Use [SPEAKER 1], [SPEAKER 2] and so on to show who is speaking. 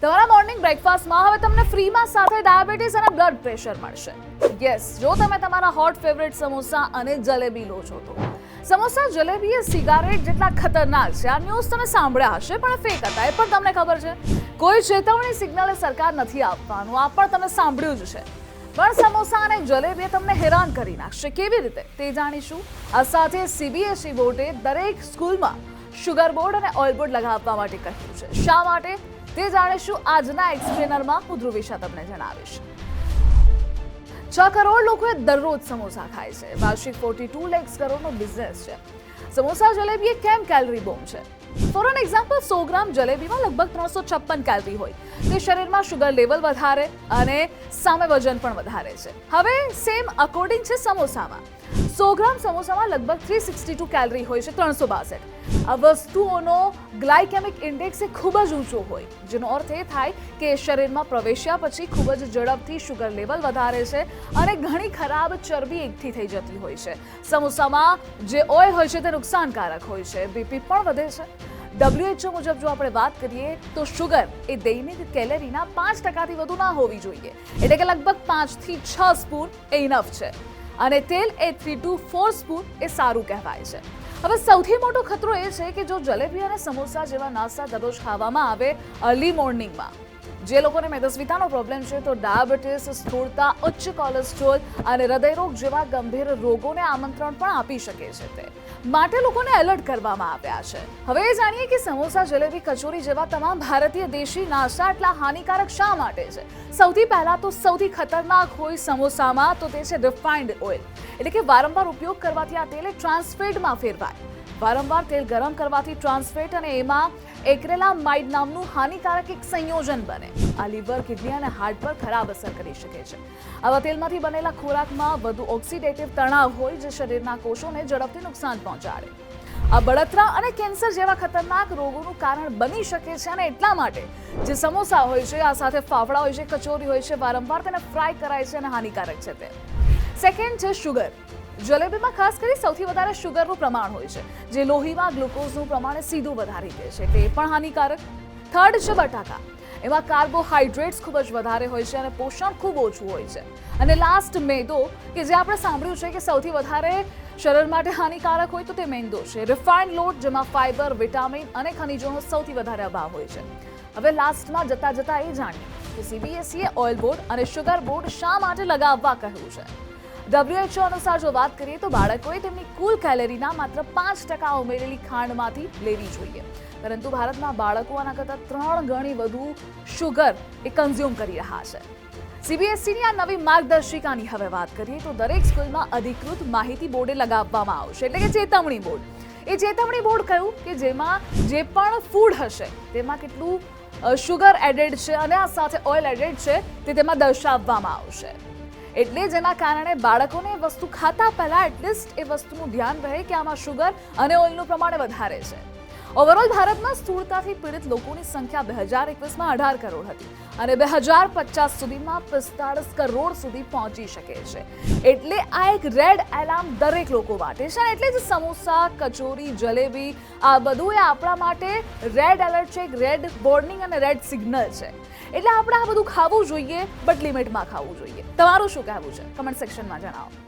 [SPEAKER 1] તમારા મોર્નિંગ બ્રેકફાસ્ટમાં હવે તમને ફ્રીમાં સાથે ડાયાબિટીસ અને બ્લડ પ્રેશર મળશે. યસ, જો તમે તમારા હોટ ફેવરેટ સમોસા અને જલેબી લો છો તો. સમોસા જલેબી એ સિગારેટ જેટલા ખતરનાક છે. આ ન્યૂઝ તમે સાંભળ્યા હશે પણ ફેક હતા, એ પણ તમને ખબર છે. કોઈ ચેતવણી સિગ્નલ સરકાર નથી આપવાનું, આ પણ તમે સાંભળ્યું જ છે. પણ સમોસા અને જલેબી તમને હેરાન કરી નાખશે. કેવી રીતે તે જાણીશું. આ સાથે સીબીએસઈ બોર્ડે દરેક સ્કૂલમાં શુગર બોર્ડ અને ઓઇલ બોર્ડ લગાવવા માટે કહ્યું છે. શા માટે તે જાણીશું આજના એક્સપ્લેનરમાં. હું ધ્રુવિશા તમને જણાવીશ. 6 કરોડ લોકોએ દરરોજ સમોસા ખાય છે. વાર્ષિક 42 લાખ કરોડનો બિઝનેસ છે. સમોસા જલેબી એ કેમ કેલરી બોમ્બ છે? ફોર એન એક્ઝામ્પલ, 100 ગ્રામ જલેબીમાં લગભગ 356 કેલરી હોય. તે શરીરમાં શુગર લેવલ વધારે અને સામે વજન પણ વધારે છે. હવે સેમ અકોર્ડિંગ છે સમોસામાં. 100 ગ્રામ સમોસામાં લગભગ 362 કેલરી હોય છે, 362. આ વસ્તુઓનો ગ્લાયકેમિક ઇન્ડેક્સ એ ખૂબ જ ઊંચો હોય, જેનો અર્થ એ થાય કે શરીરમાં પ્રવેશ્યા પછી ખૂબ જ ઝડપથી શુગર લેવલ વધારે છે અને ઘણી ખરાબ ચરબી એકઠી થઈ જતી હોય છે. સમોસામાં જે ઓઇલ હોય છે તે નુકસાનકારક હોય છે. બીપી પણ વધે છે. WHO મુજબ જો આપણે વાત કરીએ તો શુગર એ દૈનિક કેલરીના 5%થી વધુ ના હોવી જોઈએ, એટલે કે લગભગ 5 થી 6 સ્પૂન એ ઇનફ છે. અને તેલ એ 3 to 4 સ્પૂન એ સારું કહેવાય છે. હવે સૌથી મોટો ખતરો એ છે કે જો જલેબી અને સમોસા જેવા નાસ્તા દરરોજ ખાવામાં આવે અર્લી મોર્નિંગમાં, જે લોકોને મેદસ્વીતાનો પ્રોબ્લેમ છે તો ડાયાબિટીસ, સ્થૂળતા, ઉચ્ચ કોલેસ્ટ્રોલ અને હૃદયરોગ જેવા ગંભીર રોગોને આમંત્રણ પણ આપી શકે છે. તે માટે લોકોને એલર્ટ કરવામાં આવ્યા છે. હવે એ જાણીએ કે સમોસા, જલેબી, કચોરી જેવા તમામ ભારતીય દેશી નાસ્તા એટલા હાનિકારક શા માટે છે. સૌથી પહેલા તો સૌથી ખતરનાક હોય સમોસામાં તો તે છે રિફાઇન્ડ ઓઇલ, એટલે કે વારંવાર ઉપયોગ કરવાથી આ તેલ ટ્રાન્સફેટમાં ફેરવાય. વારંવાર તેલ ગરમ કરવાથી ટ્રાન્સફેટ અને એમાં એક્રેલામાઇડ નામનું હાનિકારક એક સંયોજન બને. આ લીવર, કિડની અને હાર્ટ પર ખરાબ અસર કરી શકે છે. આવા તેલમાંથી બનેલા ખોરાકમાં વધુ ઓક્સિડેટિવ તણાવ હોય જે શરીરના કોષોને ઝડપથી નુકસાન પહોંચાડે. આ બળતરા અને કેન્સર જેવા ખતરનાક રોગોનું કારણ બની શકે છે. અને એટલા માટે જે સમોસા હોય છે, આ સાથે ફાફડા હોય છે, કચોરી હોય છે, વારંવાર તેને ફ્રાય કરાય છે અને હાનિકારક છે તે. સેકન્ડ છે શુગર. જલેબીમાં ખાસ કરી સૌથી વધારે શુગરનું પ્રમાણ હોય છે, જે લોહીમાં ગ્લુકોઝનું પ્રમાણ સીધું વધારી દે છે, તે પણ હાનિકારક. થર્ડ છે બટાકા. એમાં કાર્બોહાઈડ્રેટ્સ ખૂબ જ વધારે હોય છે અને પોષણ ખૂબ ઓછું હોય છે. અને લાસ્ટ મેદો, કે જે આપણે સાંભળ્યું છે કે સૌથી વધારે શરીર માટે હાનિકારક હોય તો તે મેંદો છે. રિફાઇન્ડ લોટ, જેમાં ફાઇબર, વિટામિન અને ખનિજોનો સૌથી વધારે અભાવ હોય છે. હવે લાસ્ટમાં જતા એ જાણીએ કે સીબીએસઈએ ઓઇલ બોર્ડ અને શુગર બોર્ડ શા માટે લગાવવા કહ્યું છે. WHO અનુસાર જો વાત કરીએ તો બાળકોએ તેમની કુલ કેલરીના માત્ર 5% ઉમેરેલી ખાંડમાંથી લેવી જોઈએ. પરંતુ ભારતના બાળકો આના કરતાં 3 ગણી વધુ શુગર એ કન્ઝ્યુમ કરી રહ્યા છે. સીબીએસઈની આ નવી માર્ગદર્શિકાની હવે વાત કરીએ તો દરેક સ્કૂલમાં અધિકૃત માહિતી બોર્ડે લગાવવામાં આવશે, એટલે કે ચેતવણી બોર્ડ. એ ચેતવણી બોર્ડ કહ્યું કે જેમાં જે પણ ફૂડ હશે તેમાં કેટલું શુગર એડેડ છે અને આ સાથે ઓઇલ એડેડ છે તે તેમાં દર્શાવવામાં આવશે. એટલે જેના કારણે બાળકોને એ વસ્તુ ખાતા પહેલા એટલીસ્ટ એ વસ્તુનું ધ્યાન રહે કે આમાં શુગર અને ઓઇલનું પ્રમાણ વધારે છે. ઓવરઓલ ભારતમાં સ્થૂળતાથી પીડિત લોકોની સંખ્યા 2021માં 18 કરોડ હતી અને 2050 સુધીમાં 45 કરોડ સુધી પહોંચી શકે છે. એટલે આ એક રેડ એલાર્મ દરેક લોકો માટે છે. અને એટલે જ સમોસા, કચોરી, જલેબી આ બધું એ આપણા માટે રેડ એલર્ટ છે, એક રેડ વોર્નિંગ અને રેડ સિગ્નલ છે. એટલે આપણે આ બધું ખાવું જોઈએ, બટ લિમિટમાં ખાવું જોઈએ. તમારું શું કહેવું છે? કમેન્ટ સેક્શનમાં જણાવો.